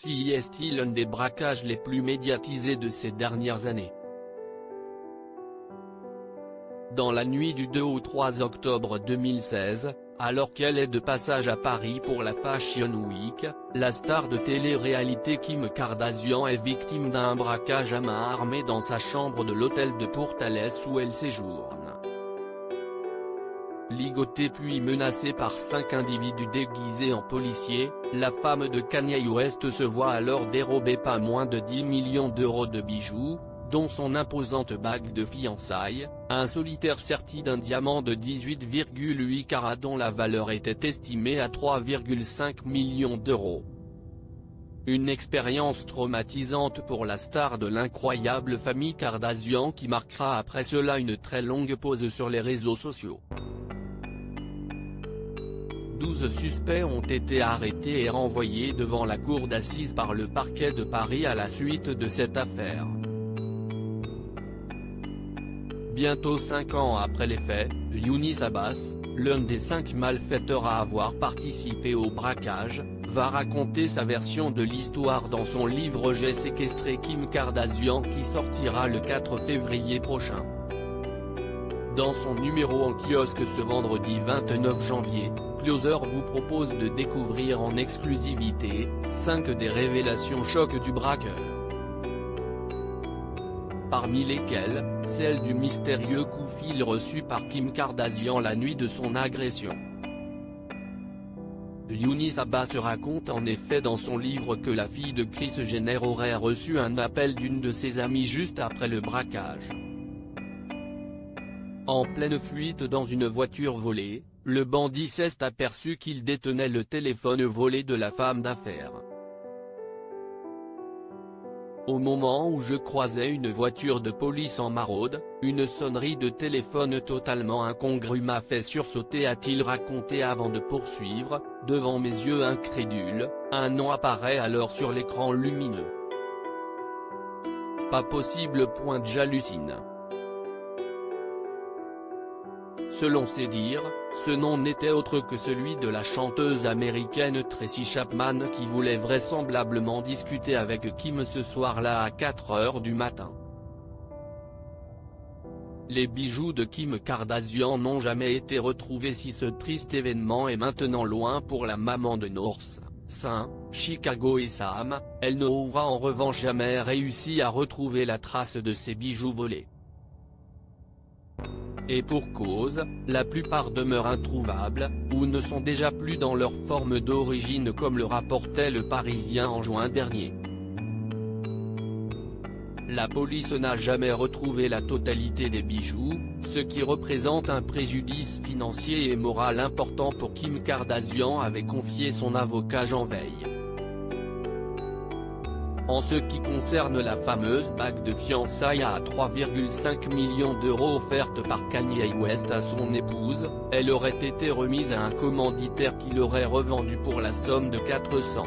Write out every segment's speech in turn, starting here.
Ceci est-il un des braquages les plus médiatisés de ces dernières années. Dans la nuit du 2 au 3 octobre 2016, alors qu'elle est de passage à Paris pour la Fashion Week, la star de télé-réalité Kim Kardashian est victime d'un braquage à main armée dans sa chambre de l'hôtel de Portales où elle séjourne. Ligotée puis menacée par 5 individus déguisés en policiers, la femme de Kanye West se voit alors dérober pas moins de 10 millions d'euros de bijoux, dont son imposante bague de fiançailles, un solitaire serti d'un diamant de 18,8 carats dont la valeur était estimée à 3,5 millions d'euros. Une expérience traumatisante pour la star de l'incroyable famille Kardashian qui marquera après cela une très longue pause sur les réseaux sociaux. 12 suspects ont été arrêtés et renvoyés devant la cour d'assises par le parquet de Paris à la suite de cette affaire. Bientôt 5 ans après les faits, Younis Abbas, l'un des 5 malfaiteurs à avoir participé au braquage, va raconter sa version de l'histoire dans son livre J'ai séquestré Kim Kardashian qui sortira le 4 février prochain. Dans son numéro en kiosque ce vendredi 29 janvier, Closer vous propose de découvrir en exclusivité 5 des révélations chocs du braqueur. Parmi lesquelles, celle du mystérieux coup de fil reçu par Kim Kardashian la nuit de son agression. Younis Abbas raconte en effet dans son livre que la fille de Kris Jenner aurait reçu un appel d'une de ses amies juste après le braquage. En pleine fuite dans une voiture volée, le bandit s'est aperçu qu'il détenait le téléphone volé de la femme d'affaires. Au moment où je croisais une voiture de police en maraude, une sonnerie de téléphone totalement incongrue m'a fait sursauter, a-t-il raconté avant de poursuivre, devant mes yeux incrédules, un nom apparaît alors sur l'écran lumineux. Pas possible. J'hallucine. Selon ses dires, ce nom n'était autre que celui de la chanteuse américaine Tracy Chapman qui voulait vraisemblablement discuter avec Kim ce soir-là à 4 heures du matin. Les bijoux de Kim Kardashian n'ont jamais été retrouvés si ce triste événement est maintenant loin pour la maman de North, St. Chicago et Sam, elle n'aura en revanche jamais réussi à retrouver la trace de ses bijoux volés. Et pour cause, la plupart demeurent introuvables, ou ne sont déjà plus dans leur forme d'origine comme le rapportait Le Parisien en juin dernier. La police n'a jamais retrouvé la totalité des bijoux, ce qui représente un préjudice financier et moral important pour Kim Kardashian, avait confié son avocat Jean Veil. En ce qui concerne la fameuse bague de fiançailles à 3,5 millions d'euros offerte par Kanye West à son épouse, elle aurait été remise à un commanditaire qui l'aurait revendue pour la somme de 400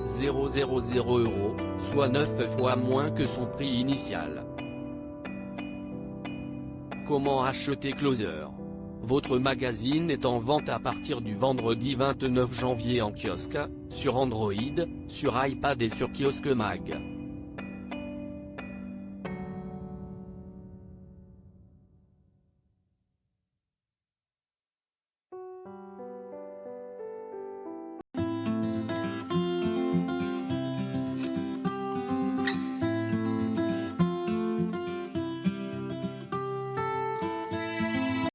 000 €, soit 9 fois moins que son prix initial. Comment acheter Closer? Votre magazine est en vente à partir du vendredi 29 janvier en kiosque, sur Android, sur iPad et sur Kiosque Mag.